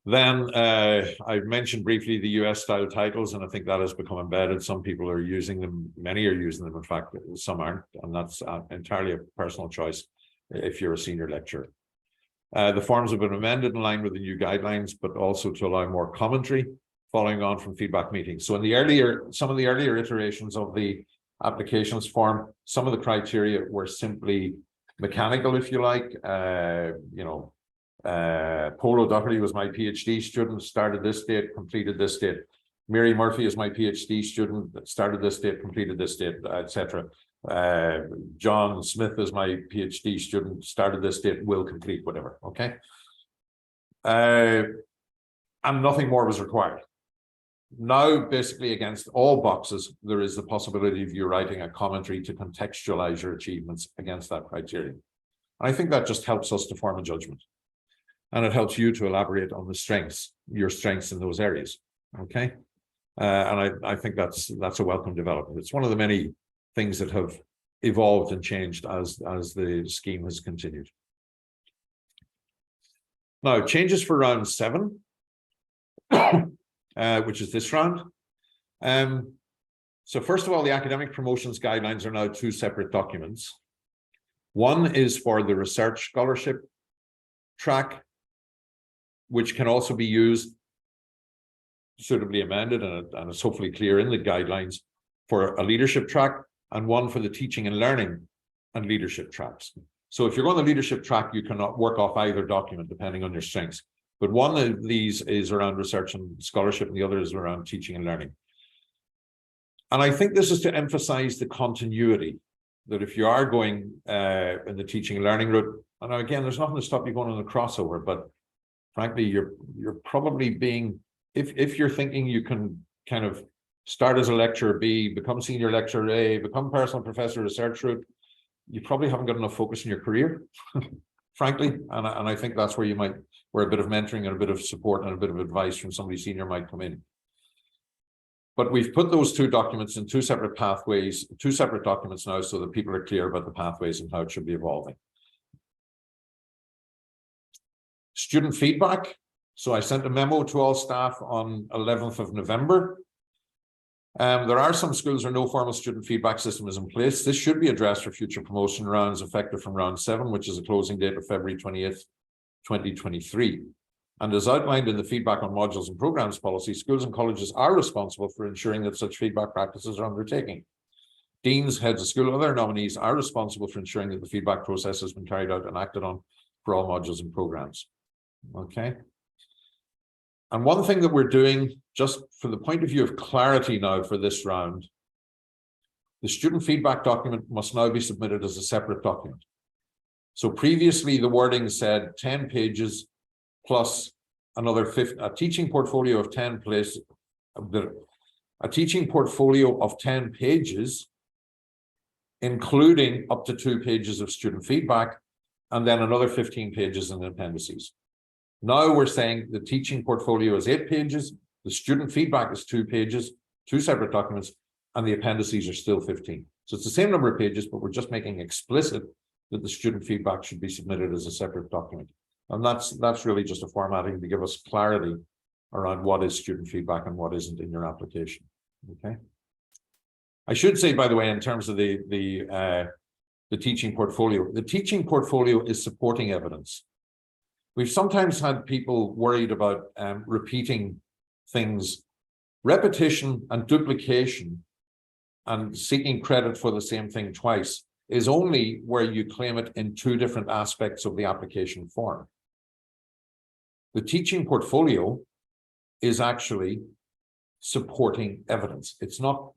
Then I've mentioned briefly the US style titles, and I think that has become embedded. Some people are using them, many are using them, in fact, some aren't, and that's entirely a personal choice if you're a senior lecturer. The forms have been amended in line with the new guidelines, but also to allow more commentary following on from feedback meetings. So in some of the earlier iterations of the applications form, some of the criteria were simply mechanical, if you like. Paul O'Doherty was my PhD student, started this date, completed this date. Mary Murphy is my PhD student, started this date, completed this date, etc. John Smith is my PhD student, started this date, will complete, whatever. Okay. And nothing more was required. Now, basically, against all boxes, there is the possibility of you writing a commentary to contextualize your achievements against that criterion. I think that just helps us to form a judgment. And it helps you to elaborate on the strengths, your strengths in those areas. Okay. And I think that's a welcome development. It's one of the many things that have evolved and changed as the scheme has continued. Now, changes for round 7, which is this round. So first of all, the academic promotions guidelines are now 2 separate documents. One is for the research scholarship track, which can also be used suitably amended, and it's hopefully clear in the guidelines for a leadership track, and one for the teaching and learning and leadership tracks. So if you're on the leadership track, you cannot work off either document depending on your strengths. But one of these is around research and scholarship, and the other is around teaching and learning. And I think this is to emphasize the continuity, that if you are going in the teaching and learning route, and again, there's nothing to stop you going on the crossover, but frankly, you're probably being, if you're thinking you can kind of start as a lecturer B, become senior lecturer A, become personal professor research route, you probably haven't got enough focus in your career, frankly. And I think that's where where a bit of mentoring and a bit of support and a bit of advice from somebody senior might come in. But we've put those two documents in two separate pathways, two separate documents now, so that people are clear about the pathways and how it should be evolving. Student feedback. So I sent a memo to all staff on 11th of November. There are some schools where no formal student feedback system is in place. This should be addressed for future promotion rounds effective from round 7, which is a closing date of February 20th, 2023. And as outlined in the feedback on modules and programs policy, schools and colleges are responsible for ensuring that such feedback practices are undertaken. Deans, heads of school, and other nominees are responsible for ensuring that the feedback process has been carried out and acted on for all modules and programs. Okay. And one thing that we're doing, just for the point of view of clarity now for this round, the student feedback document must now be submitted as a separate document. So previously the wording said 10 pages plus another 50, a teaching portfolio of 10 places, a teaching portfolio of 10 pages, including up to 2 pages of student feedback, and then another 15 pages in appendices. Now we're saying the teaching portfolio is 8 pages, the student feedback is 2 pages, 2 separate documents, and the appendices are still 15. So it's the same number of pages, but we're just making explicit that the student feedback should be submitted as a separate document. And that's really just a formatting to give us clarity around what is student feedback and what isn't in your application. Okay. I should say, by the way, in terms of the teaching portfolio, the teaching portfolio is supporting evidence. We've sometimes had people worried about repeating things, repetition and duplication, and seeking credit for the same thing twice is only where you claim it in 2 different aspects of the application form. The teaching portfolio is actually supporting evidence. It's not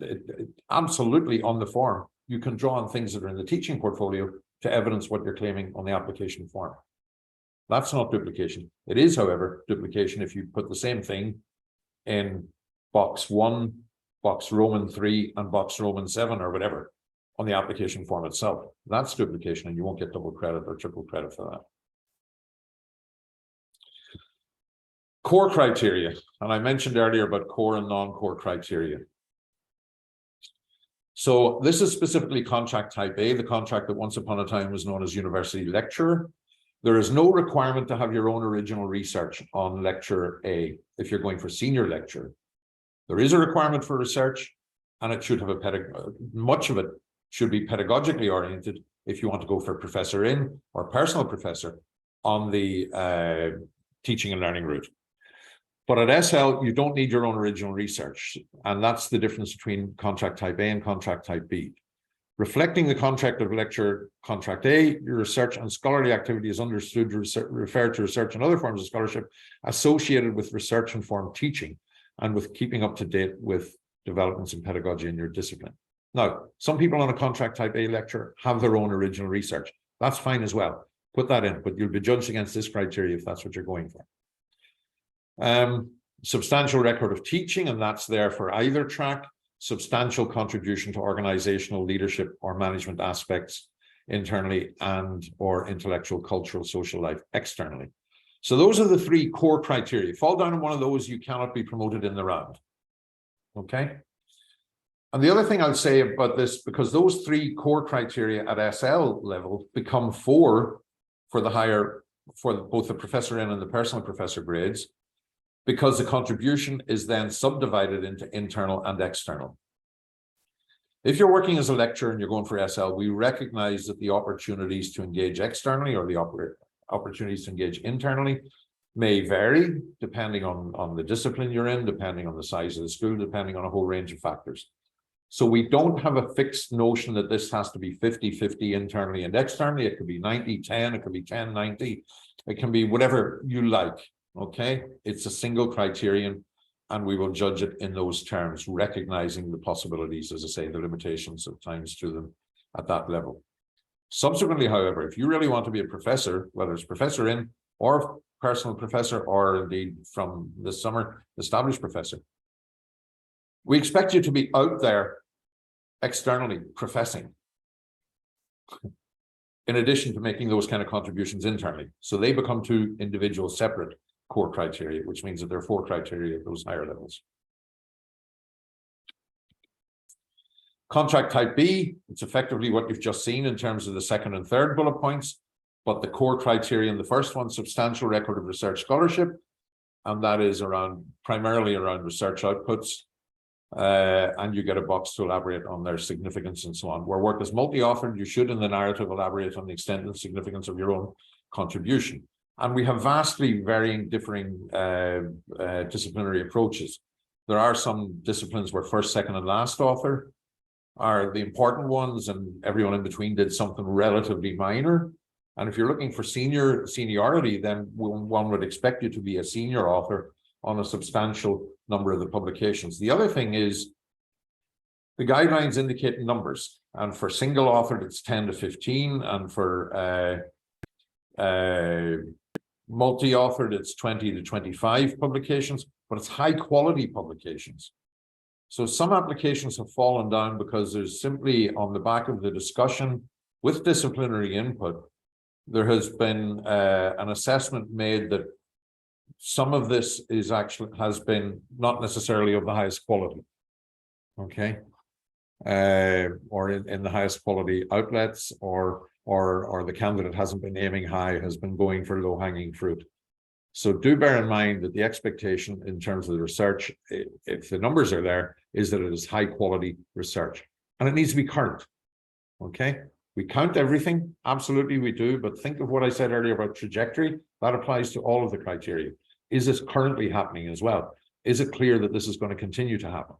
absolutely on the form. You can draw on things that are in the teaching portfolio to evidence what you're claiming on the application form. That's not duplication. It is, however, duplication if you put the same thing in box 1, box Roman 3, and box Roman 7 or whatever on the application form itself. That's duplication, and you won't get double credit or triple credit for that. Core criteria, and I mentioned earlier about core and non-core criteria. So this is specifically contract type A, the contract that once upon a time was known as university lecturer. There is no requirement to have your own original research on lecturer A if you're going for senior lecturer. There is a requirement for research, and it should have much of it should be pedagogically oriented if you want to go for professor in or personal professor on the teaching and learning route. But at SL, you don't need your own original research, and that's the difference between contract type A and contract type B. Reflecting the contract of lecture contract A, your research and scholarly activity is understood to refer to research and other forms of scholarship associated with research-informed teaching and with keeping up to date with developments in pedagogy in your discipline. Now, some people on a contract type A lecture have their own original research. That's fine as well. Put that in, but you'll be judged against this criteria if that's what you're going for. Substantial record of teaching, and that's there for either track. Substantial contribution to organizational leadership or management aspects internally and or intellectual, cultural, social life externally. So those are the 3 core criteria. Fall down on one of those, you cannot be promoted in the round. Okay. And the other thing I'll say about this, because those 3 core criteria at SL level become 4 for the higher, for both the professor in and the personal professor grades, because the contribution is then subdivided into internal and external. If you're working as a lecturer and you're going for SL, we recognize that the opportunities to engage externally or the opportunities to engage internally may vary depending on the discipline you're in, depending on the size of the school, depending on a whole range of factors. So we don't have a fixed notion that this has to be 50-50 internally and externally. It could be 90-10, it could be 10-90, it can be whatever you like, okay? It's a single criterion, and we will judge it in those terms, recognizing the possibilities, as I say, the limitations at times to them at that level. Subsequently, however, if you really want to be a professor, whether it's professor in or personal professor, or indeed from this summer, established professor, we expect you to be out there externally professing, in addition to making those kind of contributions internally. So they become two individual separate core criteria, which means that there are 4 criteria at those higher levels. Contract type B, it's effectively what you've just seen in terms of the second and third bullet points, but the core criteria in the first one, substantial record of research scholarship, and that is primarily around research outputs. And you get a box to elaborate on their significance and so on. Where work is multi-authored, you should in the narrative elaborate on the extent and significance of your own contribution. And we have vastly varying, differing disciplinary approaches. There are some disciplines where first, second, and last author are the important ones, and everyone in between did something relatively minor. And if you're looking for seniority, then one would expect you to be a senior author on a substantial number of the publications. The other thing is the guidelines indicate numbers, and for single authored it's 10 to 15, and for multi-authored it's 20 to 25 publications, but it's high quality publications. So some applications have fallen down because there's simply, on the back of the discussion with disciplinary input, there has been an assessment made that some of this has been not necessarily of the highest quality, okay, or in the highest quality outlets, or the candidate hasn't been aiming high, has been going for low-hanging fruit. So do bear in mind that the expectation in terms of the research, if the numbers are there, is that it is high quality research, and it needs to be current, okay? We count everything, absolutely we do, but think of what I said earlier about trajectory. That applies to all of the criteria. Is this currently happening as well? Is it clear that this is going to continue to happen?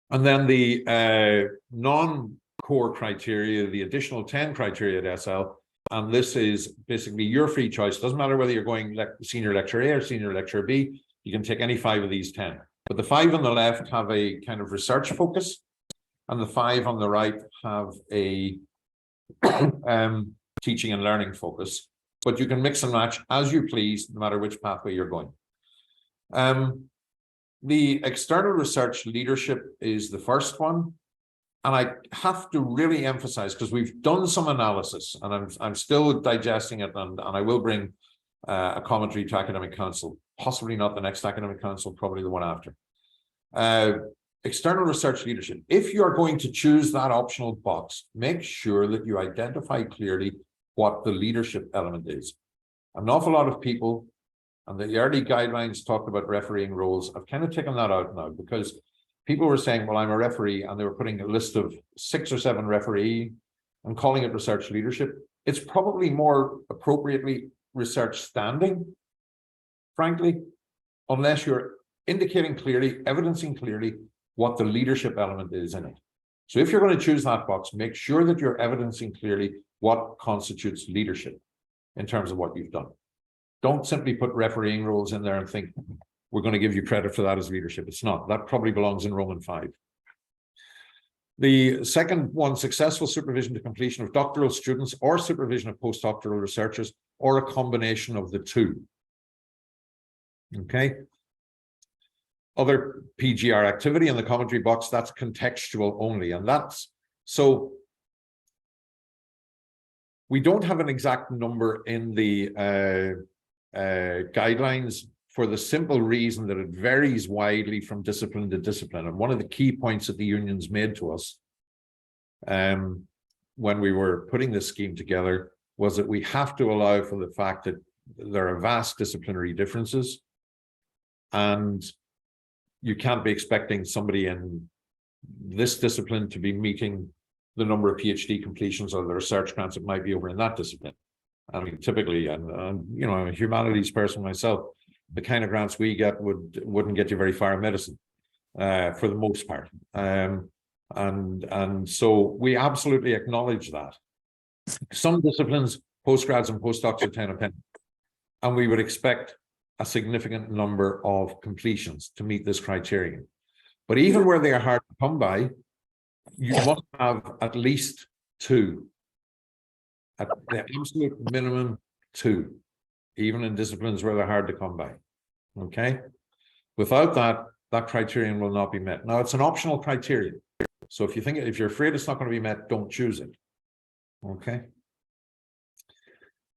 And then the non-core criteria, the additional 10 criteria at SL, and this is basically your free choice. Doesn't matter whether you're going senior lecturer A or senior lecturer B, you can take any 5 of these 10. But the 5 on the left have a kind of research focus, and the 5 on the right have a teaching and learning focus. But you can mix and match as you please, no matter which pathway you're going. The external research leadership is the first one. And I have to really emphasize, because we've done some analysis, and I'm still digesting it, and I will bring a commentary to Academic Council, possibly not the next Academic Council, probably the one after. External research leadership. If you are going to choose that optional box, make sure that you identify clearly what the leadership element is. An awful lot of people, and the early guidelines talked about refereeing roles. I've kind of taken that out now, because people were saying, well, I'm a referee, and they were putting a list of 6 or 7 referee and calling it research leadership. It's probably more appropriately research standing, frankly, unless you're indicating clearly, evidencing clearly what the leadership element is in it. So if you're going to choose that box, make sure that you're evidencing clearly what constitutes leadership in terms of what you've done. Don't simply put refereeing roles in there and think we're going to give you credit for that as leadership. It's not. That probably belongs in Roman 5. The second one, successful supervision to completion of doctoral students or supervision of postdoctoral researchers, or a combination of the two. Okay. Other PGR activity in the commentary box, that's contextual only. And that's, so we don't have an exact number in the guidelines, for the simple reason that it varies widely from discipline to discipline. And one of the key points that the unions made to us when we were putting this scheme together was that we have to allow for the fact that there are vast disciplinary differences, and you can't be expecting somebody in this discipline to be meeting the number of PhD completions or the research grants it might be over in that discipline. I mean, typically, and you know, I'm a humanities person myself, the kind of grants we get wouldn't get you very far in medicine, for the most part. And so we absolutely acknowledge that. Some disciplines, postgrads and postdocs are 10 of 10. And we would expect a significant number of completions to meet this criterion. But even where they are hard to come by, you must have at least 2. At the absolute minimum 2, even in disciplines where they're hard to come by. Okay? Without that, that criterion will not be met. Now, it's an optional criterion. So if you're afraid it's not going to be met, don't choose it. Okay?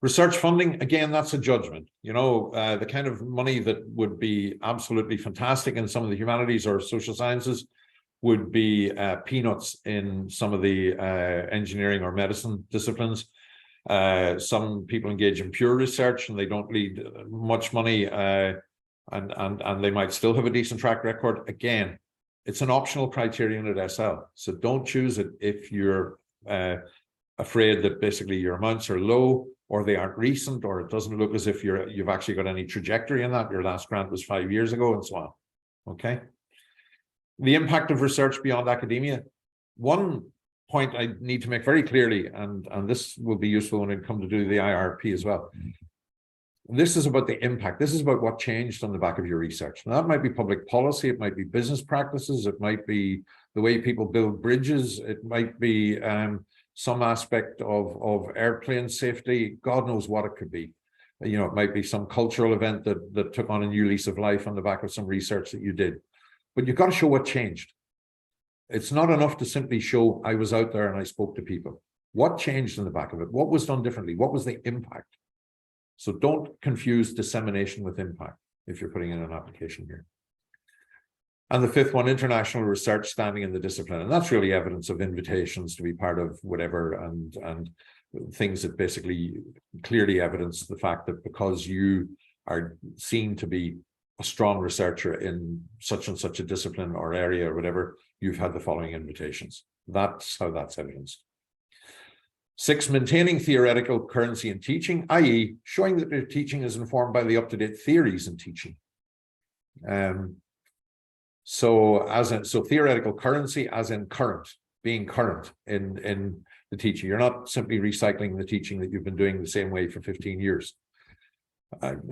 Research funding, again, that's a judgment. You know, the kind of money that would be absolutely fantastic in some of the humanities or social sciences would be peanuts in some of the engineering or medicine disciplines. Some people engage in pure research and they don't need much money, and they might still have a decent track record. Again, it's an optional criterion at SL, so don't choose it if you're afraid that basically your amounts are low, or they aren't recent, or it doesn't look as if you've actually got any trajectory in that. Your last grant was 5 years ago, and so on. Okay. The impact of research beyond academia. One point I need to make very clearly, and this will be useful when it comes to do the IRP as well. This is about the impact. This is about what changed on the back of your research. Now, that might be public policy, it might be business practices, it might be the way people build bridges, it might be some aspect of airplane safety. God knows what it could be. You know, it might be some cultural event that took on a new lease of life on the back of some research that you did. But you've got to show what changed. It's not enough to simply show I was out there and I spoke to people. What changed in the back of it? What was done differently? What was the impact? So don't confuse dissemination with impact if you're putting in an application here. And the 5th one, international research standing in the discipline. And that's really evidence of invitations to be part of whatever, and things that basically clearly evidence the fact that because you are seen to be a strong researcher in such and such a discipline or area or whatever, you've had the following invitations. That's how that's evidenced. 6, maintaining theoretical currency in teaching, i.e. showing that your teaching is informed by the up-to-date theories in teaching. So theoretical currency as in current, being current in the teaching. You're not simply recycling the teaching that you've been doing the same way for 15 years.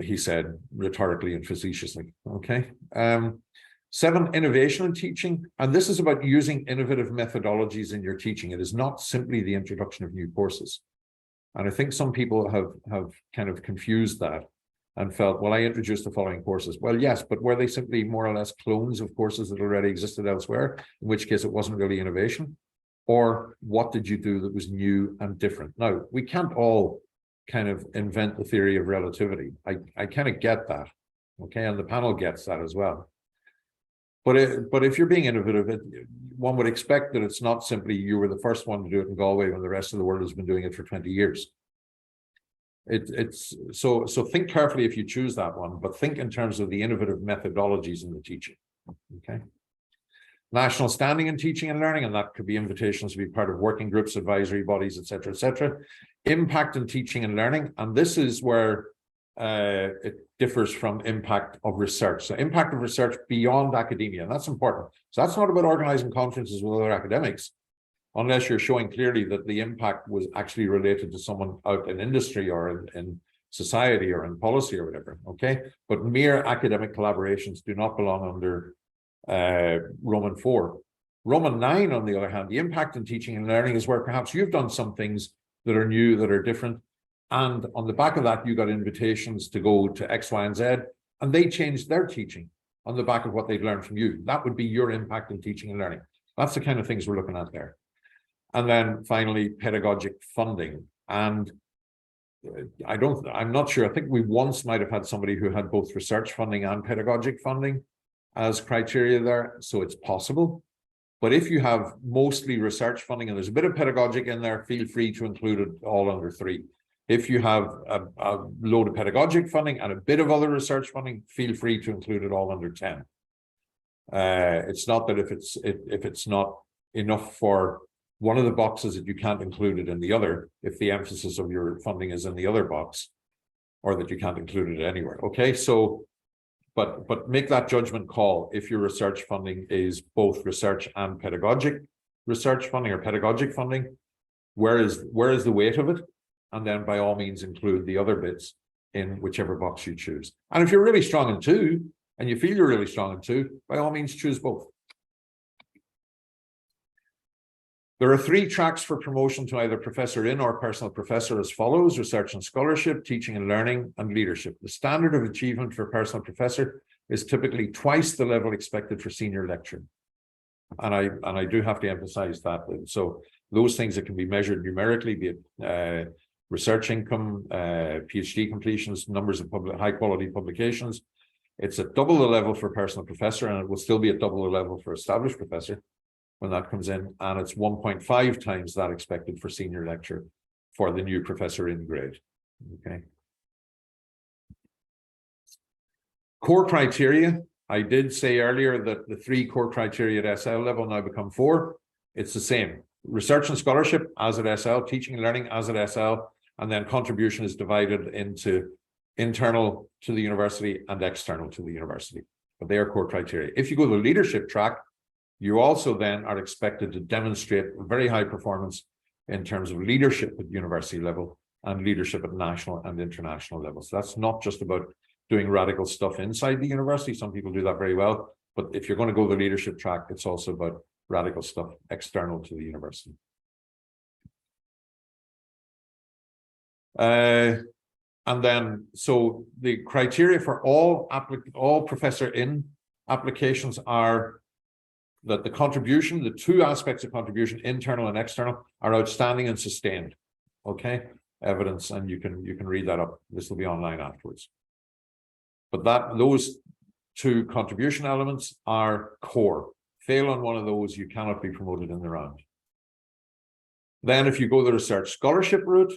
He said rhetorically and facetiously. Okay. 7, innovation in teaching. And this is about using innovative methodologies in your teaching. It is not simply the introduction of new courses. And I think some people have kind of confused that and felt, well, I introduced the following courses. Well, yes, but were they simply more or less clones of courses that already existed elsewhere, in which case it wasn't really innovation? Or what did you do that was new and different? Now, we can't all kind of invent the theory of relativity. I kind of get that, okay? And the panel gets that as well. But if you're being innovative, one would expect that it's not simply you were the first one to do it in Galway when the rest of the world has been doing it for 20 years. So think carefully if you choose that one, but think in terms of the innovative methodologies in the teaching. Okay. National standing in teaching and learning, and that could be invitations to be part of working groups, advisory bodies, etc., etc. Impact in teaching and learning, and this is where it differs from impact of research. So impact of research beyond academia, and that's important. So that's not about organizing conferences with other academics, unless you're showing clearly that the impact was actually related to someone out in industry or in society or in policy or whatever, okay? But mere academic collaborations do not belong under Roman 4. Roman 9, on the other hand, the impact in teaching and learning is where perhaps you've done some things that are new, that are different, and on the back of that, you got invitations to go to X, Y, and Z, and they changed their teaching on the back of what they've learned from you. That would be your impact in teaching and learning. That's the kind of things we're looking at there. And then finally, pedagogic funding. And I'm not sure. I think we once might have had somebody who had both research funding and pedagogic funding as criteria there. So it's possible. But if you have mostly research funding and there's a bit of pedagogic in there, feel free to include it all under 3. If you have a load of pedagogic funding and a bit of other research funding, feel free to include it all under 10. It's not that if it's not enough for one of the boxes that you can't include it in the other if the emphasis of your funding is in the other box, or that you can't include it anywhere. Okay, so but make that judgment call if your research funding is both research and pedagogic research funding or pedagogic funding. Where is the weight of it? And then by all means include the other bits in whichever box you choose. And if you're really strong in two, and you feel you're really strong in two, by all means choose both. There are 3 tracks for promotion to either professor in or personal professor as follows: research and scholarship, teaching and learning, and leadership. The standard of achievement for personal professor is typically twice the level expected for senior lecturer. And I do have to emphasize that. So those things that can be measured numerically, be it research income, PhD completions, numbers of high quality publications, it's at double the level for personal professor, and it will still be at double the level for established professor when that comes in, and it's 1.5 times that expected for senior lecturer for the new professor in grade. Okay. Core criteria. I did say earlier that the 3 core criteria at SL level now become 4. It's the same. Research and scholarship as at SL, teaching and learning as at SL, and then contribution is divided into internal to the university and external to the university. But they are core criteria. If you go to the leadership track, you also then are expected to demonstrate very high performance in terms of leadership at university level and leadership at national and international levels. So that's not just about doing radical stuff inside the university. Some people do that very well, but if you're going to go the leadership track, it's also about radical stuff external to the university. And then, so the criteria for all professor in applications are that the contribution, the 2 aspects of contribution, internal and external, are outstanding and sustained. Okay, evidence, and you can read that up. This will be online afterwards. But those 2 contribution elements are core. Fail on one of those, you cannot be promoted in the round. Then if you go the research scholarship route,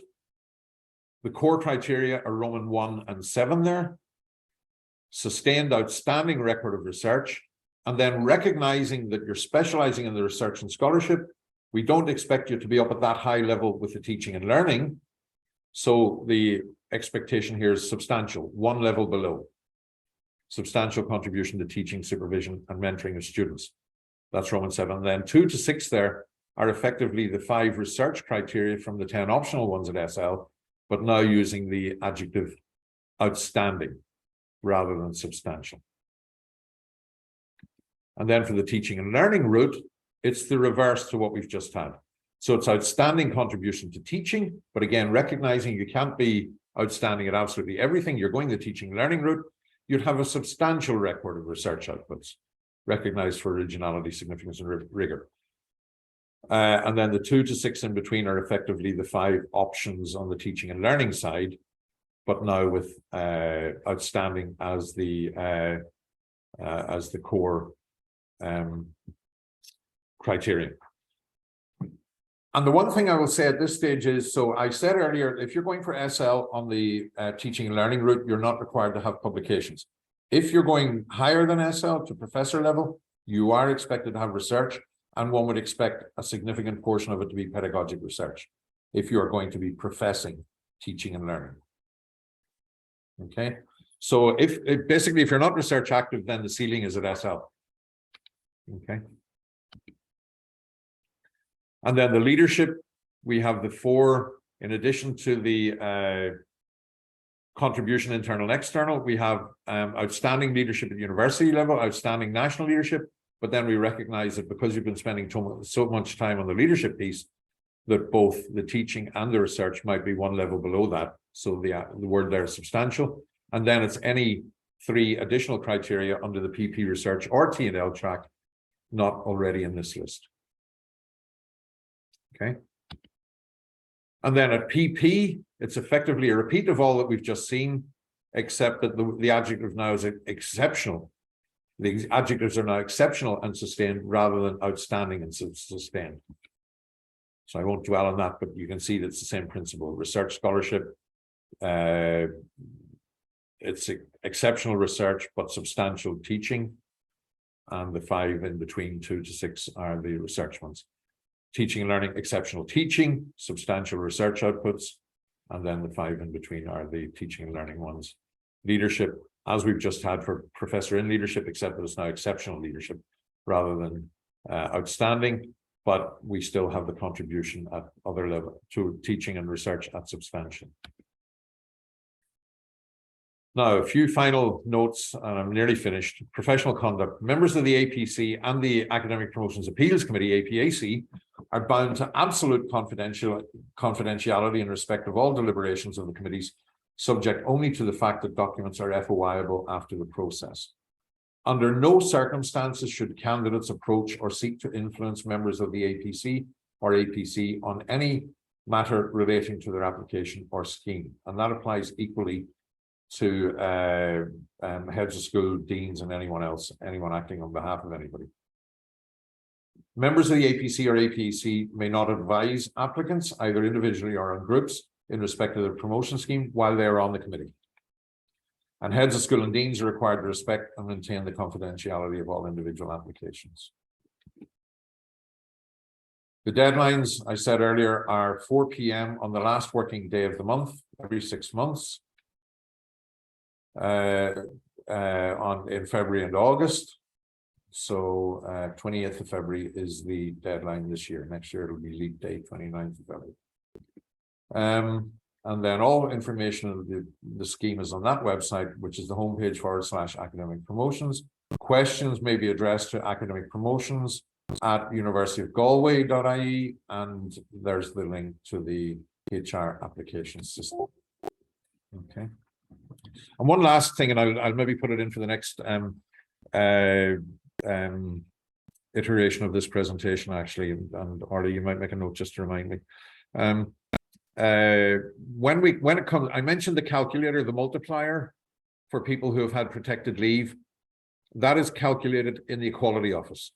the core criteria are Roman 1 and 7 there. Sustained outstanding record of research, and then recognizing that you're specializing in the research and scholarship, we don't expect you to be up at that high level with the teaching and learning. So the expectation here is substantial, 1 level below. Substantial contribution to teaching, supervision, and mentoring of students. That's Roman 7. Then 2 to 6 there are effectively the 5 research criteria from the 10 optional ones at SL, but now using the adjective outstanding rather than substantial. And then for the teaching and learning route, it's the reverse to what we've just had. So it's outstanding contribution to teaching, but again, recognizing you can't be outstanding at absolutely everything. You're going the teaching and learning route. You'd have a substantial record of research outputs, recognized for originality, significance, and rigor. And then the 2 to 6 in between are effectively the 5 options on the teaching and learning side, but now with outstanding as the core criterion. And the one thing I will say at this stage is, so I said earlier, if you're going for SL on the teaching and learning route, you're not required to have publications. If you're going higher than SL to professor level, you are expected to have research, and one would expect a significant portion of it to be pedagogic research if you are going to be professing teaching and learning. Okay, so if you're not research active, then the ceiling is at SL. Okay. And then the leadership, we have the 4, in addition to the contribution internal and external, we have outstanding leadership at university level, outstanding national leadership, but then we recognize that because you've been spending so much time on the leadership piece, that both the teaching and the research might be 1 level below that. So the word there is substantial. And then it's any 3 additional criteria under the PP research or T&L track, not already in this list. Okay. And then at PP, it's effectively a repeat of all that we've just seen, except that the adjective now is exceptional. The adjectives are now exceptional and sustained rather than outstanding and sustained. So I won't dwell on that, but you can see that it's the same principle. Research scholarship, it's exceptional research, but substantial teaching. And the 5 in between 2 to 6 are the research ones. teaching and learning, exceptional teaching, substantial research outputs, and then the 5 in between are the teaching and learning ones. Leadership, as we've just had for Professor in Leadership, except that it's now exceptional leadership rather than outstanding, but we still have the contribution at other level to teaching and research at substantial. Now, a few final notes, and I'm nearly finished. Professional conduct. Members of the APC and the Academic Promotions Appeals Committee, APAC, are bound to absolute confidentiality in respect of all deliberations of the committees, subject only to the fact that documents are FOIable after the process. Under no circumstances should candidates approach or seek to influence members of the APC or APC on any matter relating to their application or scheme. And that applies equally to heads of school, deans, and anyone else, anyone acting on behalf of anybody. Members of the APC or APC may not advise applicants, either individually or in groups, in respect of the promotion scheme while they are on the committee. And heads of school and deans are required to respect and maintain the confidentiality of all individual applications. The deadlines, I said earlier, are 4 p.m. on the last working day of the month, every 6 months. In February and August. So 20th of February is the deadline this year. Next year it'll be leap day, 29th of February. And then all information of the scheme is on that website, which is the homepage /academic promotions. Questions may be addressed to academic promotions at universityofgalway.ie, and there's the link to the HR application system. Okay. And one last thing, and I'll maybe put it in for the next iteration of this presentation, actually, and Arlie, you might make a note just to remind me. When it comes, I mentioned the calculator, the multiplier for people who have had protected leave. That is calculated in the Equality Office.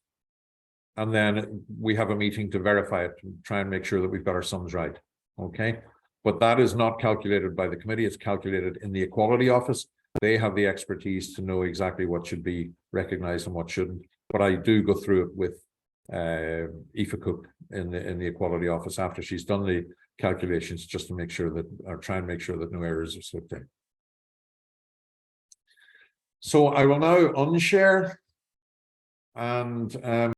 And then we have a meeting to verify it, to try and make sure that we've got our sums right. Okay. But that is not calculated by the committee. It's calculated in the Equality Office. They have the expertise to know exactly what should be recognized and what shouldn't. But I do go through it with Aoife Cook in the Equality Office after she's done the calculations, just to make sure that, or try and make sure that no errors are slipped in. So I will now unshare and